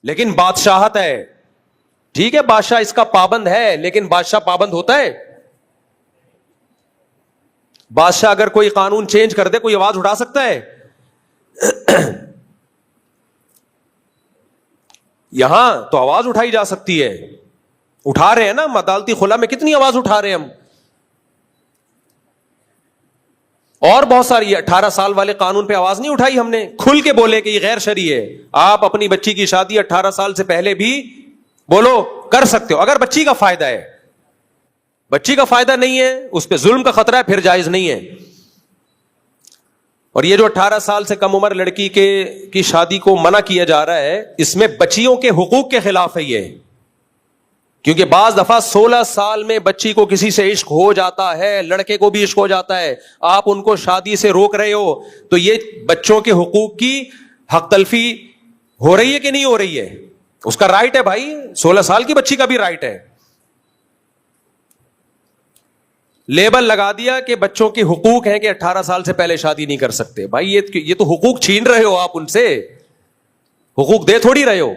لیکن بادشاہت ہے. ٹھیک ہے بادشاہ اس کا پابند ہے, لیکن بادشاہ پابند ہوتا ہے؟ بادشاہ اگر کوئی قانون چینج کر دے کوئی آواز اٹھا سکتا ہے؟ یہاں تو آواز اٹھائی جا سکتی ہے, اٹھا رہے ہیں نا. عدالتی خلا میں کتنی آواز اٹھا رہے ہیں ہم. اور بہت ساری 18 سال والے قانون پہ آواز نہیں اٹھائی ہم نے, کھل کے بولے کہ یہ غیر شرعی ہے. آپ اپنی بچی کی شادی 18 سال سے پہلے بھی بولو کر سکتے ہو, اگر بچی کا فائدہ ہے. بچی کا فائدہ نہیں ہے, اس پہ ظلم کا خطرہ ہے, پھر جائز نہیں ہے. اور یہ جو 18 سال سے کم عمر لڑکی کی شادی کو منع کیا جا رہا ہے, اس میں بچیوں کے حقوق کے خلاف ہے یہ. کیونکہ بعض دفعہ 16 سال میں بچی کو کسی سے عشق ہو جاتا ہے, لڑکے کو بھی عشق ہو جاتا ہے, آپ ان کو شادی سے روک رہے ہو, تو یہ بچوں کے حقوق کی حق تلفی ہو رہی ہے کہ نہیں ہو رہی ہے؟ اس کا رائٹ ہے بھائی, 16 سال کی بچی کا بھی رائٹ ہے. لیبل لگا دیا کہ بچوں کے حقوق ہیں کہ 18 سال سے پہلے شادی نہیں کر سکتے. بھائی یہ تو حقوق چھین رہے ہو آپ ان سے, حقوق دے تھوڑی رہے ہو.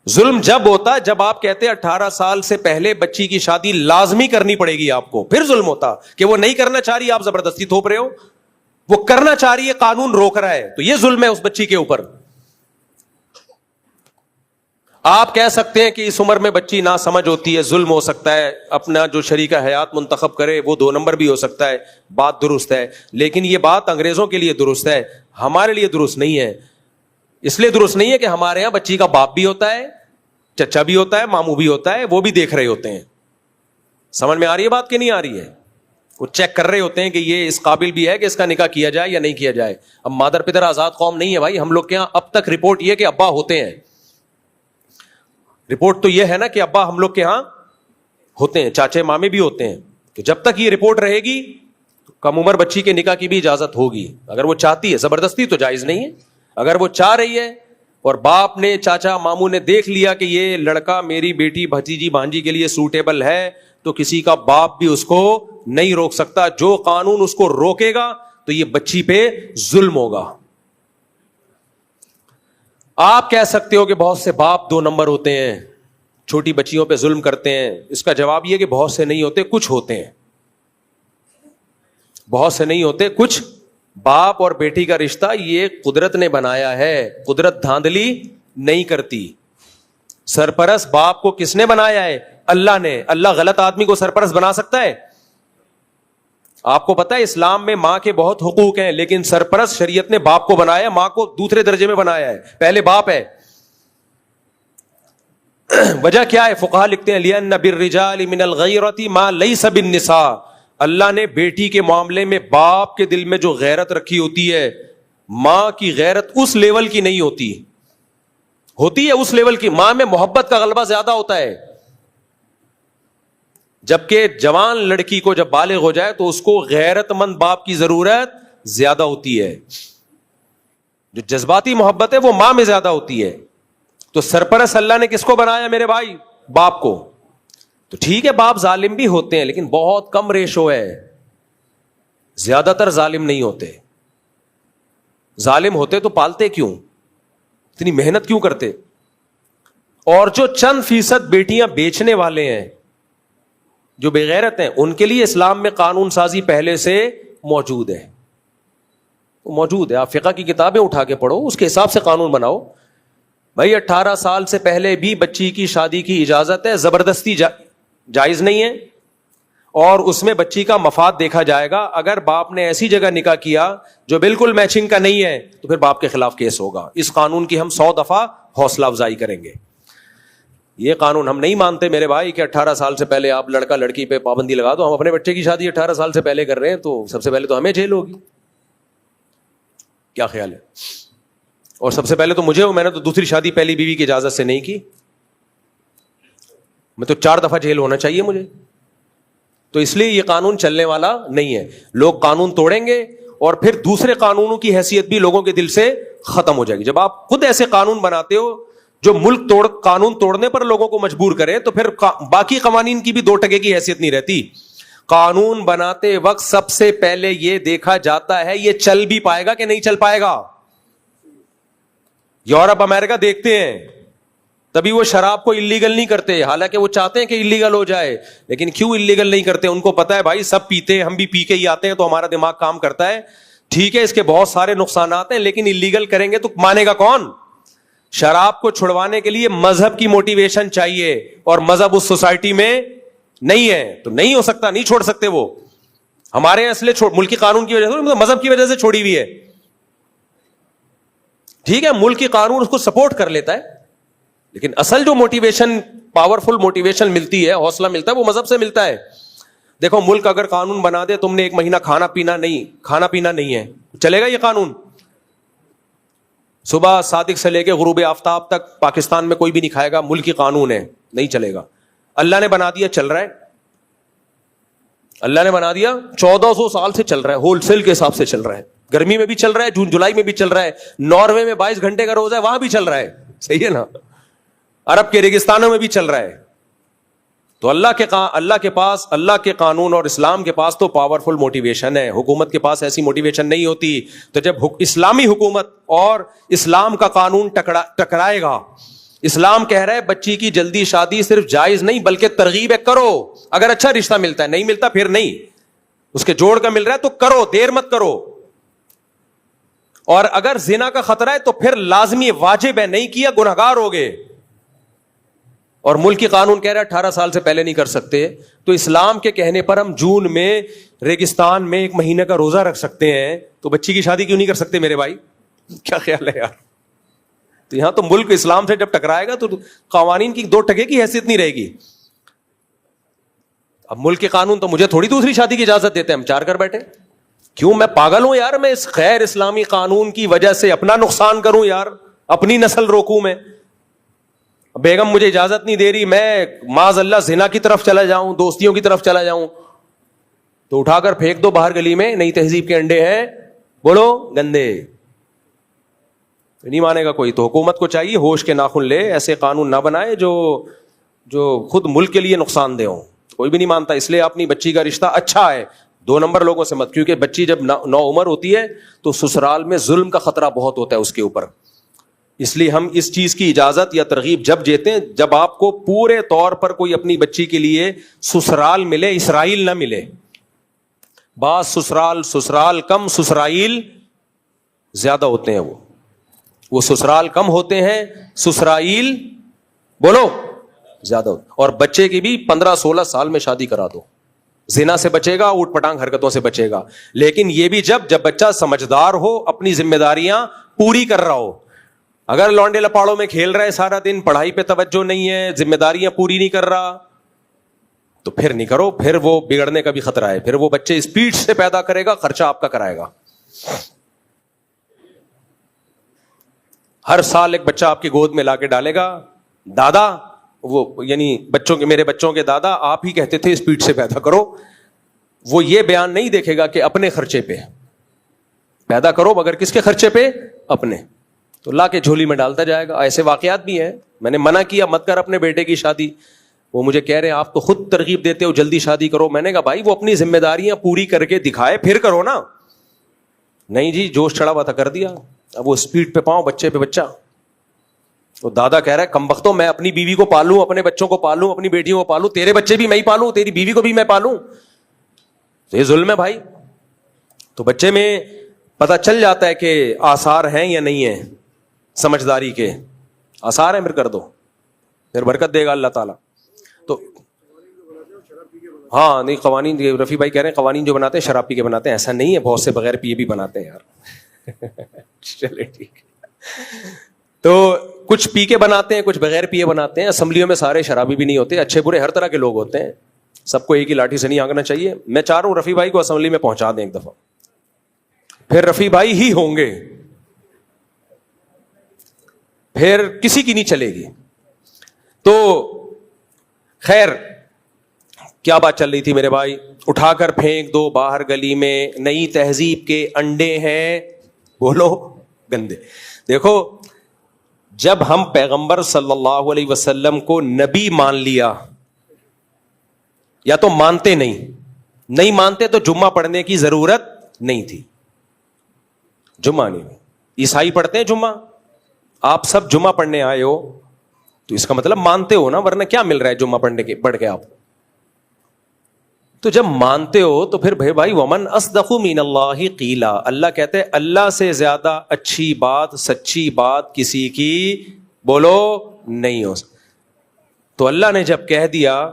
ظلم جب ہوتا جب آپ کہتے 18 سال سے پہلے بچی کی شادی لازمی کرنی پڑے گی آپ کو, پھر ظلم ہوتا. کہ وہ نہیں کرنا چاہ رہی, آپ زبردستی تھوپ رہے ہو. وہ کرنا چاہ رہی ہے, قانون روک رہا ہے, تو یہ ظلم ہے اس بچی کے اوپر. آپ کہہ سکتے ہیں کہ اس عمر میں بچی نہ سمجھ ہوتی ہے, ظلم ہو سکتا ہے, اپنا جو شریک حیات منتخب کرے وہ 2 نمبر بھی ہو سکتا ہے, بات درست ہے. لیکن یہ بات انگریزوں کے لیے درست ہے, ہمارے لیے درست نہیں ہے. اس لیے درست نہیں ہے کہ ہمارے یہاں بچی کا باپ بھی ہوتا ہے, چچا بھی ہوتا ہے, ماموں بھی ہوتا ہے, وہ بھی دیکھ رہے ہوتے ہیں. سمجھ میں آ رہی ہے بات کہ نہیں آ رہی ہے؟ وہ چیک کر رہے ہوتے ہیں کہ یہ اس قابل بھی ہے کہ اس کا نکاح کیا جائے یا نہیں کیا جائے. اب مادر پدر آزاد قوم نہیں ہے بھائی ہم لوگ کے یہاں. اب تک رپورٹ یہ کہ ابا ہوتے ہیں, رپورٹ تو یہ ہے نا کہ ابا ہم لوگ کے ہاں ہوتے ہیں, چاچے مامے بھی ہوتے ہیں. تو جب تک یہ رپورٹ رہے گی کم عمر بچی کے نکاح کی بھی اجازت ہوگی, اگر وہ چاہتی ہے. زبردستی تو جائز نہیں ہے. اگر وہ چاہ رہی ہے اور باپ نے, چاچا ماموں نے دیکھ لیا کہ یہ لڑکا میری بیٹی بھتیجی بھانجی کے لیے سوٹیبل ہے, تو کسی کا باپ بھی اس کو نہیں روک سکتا. جو قانون اس کو روکے گا تو یہ بچی پہ ظلم ہوگا. آپ کہہ سکتے ہو کہ بہت سے باپ 2 نمبر ہوتے ہیں, چھوٹی بچیوں پہ ظلم کرتے ہیں. اس کا جواب یہ کہ بہت سے نہیں ہوتے, کچھ ہوتے ہیں. بہت سے نہیں ہوتے, کچھ. باپ اور بیٹی کا رشتہ یہ قدرت نے بنایا ہے, قدرت دھاندلی نہیں کرتی. سرپرست باپ کو کس نے بنایا ہے؟ اللہ نے. اللہ غلط آدمی کو سرپرست بنا سکتا ہے؟ آپ کو پتا ہے اسلام میں ماں کے بہت حقوق ہیں, لیکن سرپرست شریعت نے باپ کو بنایا, ماں کو دوسرے درجے میں بنایا ہے, پہلے باپ ہے. وجہ کیا ہے؟ فقہاء لکھتے ہیں لِأَنَّ بِالرِّجَالِ مِنَ الْغَيْرَةِ مَا لَيْسَ بِالنِّسَاءِ. اللہ نے بیٹی کے معاملے میں باپ کے دل میں جو غیرت رکھی ہوتی ہے, ماں کی غیرت اس لیول کی نہیں ہوتی. ہوتی ہے اس لیول کی, ماں میں محبت کا غلبہ زیادہ ہوتا ہے. جبکہ جوان لڑکی کو جب بالغ ہو جائے تو اس کو غیرت مند باپ کی ضرورت زیادہ ہوتی ہے. جو جذباتی محبت ہے وہ ماں میں زیادہ ہوتی ہے. تو سرپرست اللہ نے کس کو بنایا میرے بھائی؟ باپ کو. تو ٹھیک ہے باپ ظالم بھی ہوتے ہیں, لیکن بہت کم ریشو ہے, زیادہ تر ظالم نہیں ہوتے. ظالم ہوتے تو پالتے کیوں, اتنی محنت کیوں کرتے؟ اور جو چند فیصد بیٹیاں بیچنے والے ہیں, جو بغیرت ہیں, ان کے لیے اسلام میں قانون سازی پہلے سے موجود ہے. موجود ہے, آپ فقہ کی کتابیں اٹھا کے پڑھو, اس کے حساب سے قانون بناؤ. بھائی 18 سال سے پہلے بھی بچی کی شادی کی اجازت ہے, زبردستی جائز نہیں ہے, اور اس میں بچی کا مفاد دیکھا جائے گا. اگر باپ نے ایسی جگہ نکاح کیا جو بالکل میچنگ کا نہیں ہے تو پھر باپ کے خلاف کیس ہوگا. اس قانون کی ہم 100 دفعہ حوصلہ افزائی کریں گے. یہ قانون ہم نہیں مانتے میرے بھائی کہ 18 سال سے پہلے آپ لڑکا لڑکی پہ پابندی لگا دو. ہم اپنے بچے کی شادی 18 سال سے پہلے کر رہے ہیں, تو سب سے پہلے تو ہمیں جیل ہوگی. کیا خیال ہے؟ اور سب سے پہلے تو مجھے, میں نے تو دوسری شادی پہلی بیوی کی اجازت سے نہیں کی, میں تو 4 دفعہ جیل ہونا چاہیے مجھے. تو اس لیے یہ قانون چلنے والا نہیں ہے. لوگ قانون توڑیں گے اور پھر دوسرے قانونوں کی حیثیت بھی لوگوں کے دل سے ختم ہو جائے گی. جب آپ خود ایسے قانون بناتے ہو جو ملک قانون توڑنے پر لوگوں کو مجبور کرے, تو پھر باقی قوانین کی بھی 2 ٹکے کی حیثیت نہیں رہتی. قانون بناتے وقت سب سے پہلے یہ دیکھا جاتا ہے یہ چل بھی پائے گا کہ نہیں چل پائے گا. یورپ امریکہ دیکھتے ہیں تبھی وہ شراب کو اللیگل نہیں کرتے, حالانکہ وہ چاہتے ہیں کہ اللیگل ہو جائے, لیکن کیوں اللیگل نہیں کرتے؟ ان کو پتا ہے بھائی سب پیتے ہیں, ہم بھی پی کے ہی آتے ہیں, تو ہمارا دماغ کام کرتا ہے, ٹھیک ہے اس کے بہت سارے نقصانات ہیں لیکن اللیگل کریں گے تو مانے گا کون؟ شراب کو چھڑوانے کے لیے مذہب کی موٹیویشن چاہیے, اور مذہب اس سوسائٹی میں نہیں ہے تو نہیں ہو سکتا, نہیں چھوڑ سکتے وہ. ہمارے یہاں اس لیے ملکی قانون کی وجہ سے, مذہب کی وجہ سے چھوڑی ہوئی ہے, ٹھیک ہے ملکی قانون اس کو سپورٹ کر لیتا ہے, لیکن اصل جو موٹیویشن, پاورفل موٹیویشن ملتی ہے, حوصلہ ملتا ہے, وہ مذہب سے ملتا ہے. دیکھو ملک اگر قانون بنا دے تم نے 1 مہینہ کھانا پینا نہیں ہے, چلے گا یہ قانون؟ صبح صادق سے لے کے غروب آفتاب تک پاکستان میں کوئی بھی نہیں کھائے گا, ملکی قانون ہے, نہیں چلے گا. اللہ نے بنا دیا, چل رہا ہے. اللہ نے بنا دیا, 1400 سال سے چل رہا ہے, ہول سیل کے حساب سے چل رہا ہے, گرمی میں بھی چل رہا ہے, جون جولائی میں بھی چل رہا ہے, ناروے میں 22 گھنٹے کا روزہ ہے وہاں بھی چل رہا ہے, صحیح ہے نا, عرب کے ریگستانوں میں بھی چل رہا ہے. تو اللہ کے پاس, اللہ کے قانون اور اسلام کے پاس تو پاورفل موٹیویشن ہے, حکومت کے پاس ایسی موٹیویشن نہیں ہوتی. تو جب اسلامی حکومت اور اسلام کا قانون ٹکرائے گا, اسلام کہہ رہا ہے بچی کی جلدی شادی صرف جائز نہیں بلکہ ترغیب ہے, کرو, اگر اچھا رشتہ ملتا ہے, نہیں ملتا پھر نہیں, اس کے جوڑ کا مل رہا ہے تو کرو, دیر مت کرو. اور اگر زنا کا خطرہ ہے تو پھر لازمی واجب ہے, نہیں کیا گنہگار ہوگے. اور ملکی قانون کہہ رہا ہے 18 سال سے پہلے نہیں کر سکتے, تو اسلام کے کہنے پر ہم جون میں ریگستان میں 1 مہینے کا روزہ رکھ سکتے ہیں, تو بچی کی شادی کیوں نہیں کر سکتے میرے بھائی؟ کیا خیال ہے یار؟ تو یہاں تو ملک اسلام سے جب ٹکرائے گا تو قوانین کی 2 ٹکے کی حیثیت نہیں رہے گی. اب ملک کے قانون تو مجھے تھوڑی دوسری شادی کی اجازت دیتے ہیں, ہم 4 کر بیٹھے. کیوں میں پاگل ہوں یار؟ میں اس غیر اسلامی قانون کی وجہ سے اپنا نقصان کروں یار, اپنی نسل روکوں میں؟ بیگم مجھے اجازت نہیں دے رہی, میں معاذ اللہ زنا کی طرف چلا جاؤں, دوستیوں کی طرف چلا جاؤں, تو اٹھا کر پھینک دو باہر گلی میں, نئی تہذیب کے انڈے ہیں, بولو گندے, نہیں مانے گا کوئی. تو حکومت کو چاہیے ہوش کے ناخن لے, ایسے قانون نہ بنائے جو خود ملک کے لیے نقصان دہ ہوں. کوئی بھی نہیں مانتا, اس لیے اپنی بچی کا رشتہ اچھا ہے 2 نمبر لوگوں سے مت, کیونکہ بچی جب نو عمر ہوتی ہے تو سسرال میں ظلم کا خطرہ بہت ہوتا ہے اس کے اوپر. اس لیے ہم اس چیز کی اجازت یا ترغیب جب دیتے ہیں جب آپ کو پورے طور پر کوئی اپنی بچی کے لیے سسرال ملے, اسرائیل نہ ملے. بعض سسرال کم, سسرائیل زیادہ ہوتے ہیں, وہ سسرال کم ہوتے ہیں, سسرائیل بولو زیادہ ہوتے. اور بچے کی بھی 15-16 سال میں شادی کرا دو, زنا سے بچے گا, اوٹ پٹانگ حرکتوں سے بچے گا. لیکن یہ بھی جب بچہ سمجھدار ہو, اپنی ذمہ داریاں پوری کر رہا ہو. اگر لونڈے لپاڑوں میں کھیل رہا ہے سارا دن, پڑھائی پہ توجہ نہیں ہے, ذمہ داریاں پوری نہیں کر رہا, تو پھر نہیں کرو, پھر وہ بگڑنے کا بھی خطرہ ہے. پھر وہ بچے اسپیڈ سے پیدا کرے گا, خرچہ آپ کا کرائے گا. ہر سال ایک بچہ آپ کی گود میں لا کے ڈالے گا, دادا, وہ یعنی میرے بچوں کے دادا آپ ہی کہتے تھے اسپیڈ سے پیدا کرو. وہ یہ بیان نہیں دیکھے گا کہ اپنے خرچے پہ پیدا کرو, مگر کس کے خرچے پہ؟ اپنے. تو لا کے جھولی میں ڈالتا جائے گا. ایسے واقعات بھی ہیں. میں نے منع کیا مت کر اپنے بیٹے کی شادی, وہ مجھے کہہ رہے ہیں آپ تو خود ترغیب دیتے ہو جلدی شادی کرو. میں نے کہا بھائی وہ اپنی ذمہ داریاں پوری کر کے دکھائے پھر کرو نا. نہیں جی جوش چڑھا ہوا تھا کر دیا, اب وہ اسپیڈ پہ پاؤں, بچے پہ بچہ. تو دادا کہہ رہا ہے کمبختوں, میں اپنی بیوی کو پالوں, اپنے بچوں کو پالوں, اپنی بیٹیوں کو پالوں, تیرے بچے بھی میں ہی پالوں, تیری بیوی کو بھی میں پالوں. تو یہ ظلم ہے بھائی. تو بچے میں پتہ چل جاتا ہے کہ آثار ہیں یا نہیں ہیں, سمجھداری کے آثار ہیں, پھر کر دو, پھر برکت دے گا اللہ تعالیٰ. تو ہاں نہیں, قوانین رفیع بھائی کہہ رہے ہیں قوانین جو بناتے ہیں شراب پی کے بناتے ہیں, ایسا نہیں ہے, بہت سے بغیر پیے بھی بناتے ہیں یار. چلے ٹھیک ہے. تو کچھ پی کے بناتے ہیں, کچھ بغیر پیے بناتے ہیں. اسمبلیوں میں سارے شرابی بھی نہیں ہوتے, اچھے برے ہر طرح کے لوگ ہوتے ہیں. سب کو ایک ہی لاٹھی سے نہیں آنکنا چاہیے. میں چاہ رہا ہوں رفیع بھائی کو اسمبلی میں پہنچا دیں ایک دفعہ, پھر رفیع بھائی ہی ہوں گے, پھر کسی کی نہیں چلے گی. تو خیر کیا بات چل رہی تھی میرے بھائی؟ اٹھا کر پھینک دو باہر گلی میں, نئی تہذیب کے انڈے ہیں, بولو گندے. دیکھو جب ہم پیغمبر صلی اللہ علیہ وسلم کو نبی مان لیا, یا تو مانتے نہیں مانتے تو جمعہ پڑھنے کی ضرورت نہیں تھی. جمعہ نہیں, عیسائی پڑھتے ہیں جمعہ, آپ سب جمعہ پڑھنے آئے ہو تو اس کا مطلب مانتے ہو نا, ورنہ کیا مل رہا ہے جمعہ پڑھنے کے پڑھ کے آپ. تو جب مانتے ہو تو پھر بھائی ومن اصدق من اللہ قیلا, اللہ کہتے ہیں اللہ سے زیادہ اچھی بات, سچی بات کسی کی بولو نہیں ہو. تو اللہ نے جب کہہ دیا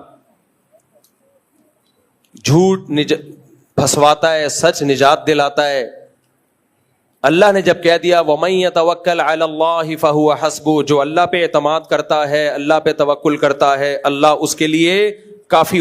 جھوٹ پھنسواتا ہے, سچ نجات دلاتا ہے. اللہ نے جب کہہ دیا وَمَن يَتَوَكَّلْ عَلَى اللَّهِ فَهُوَ حَسْبُهُ, جو اللہ پہ اعتماد کرتا ہے, اللہ پہ توکل کرتا ہے, اللہ اس کے لیے کافی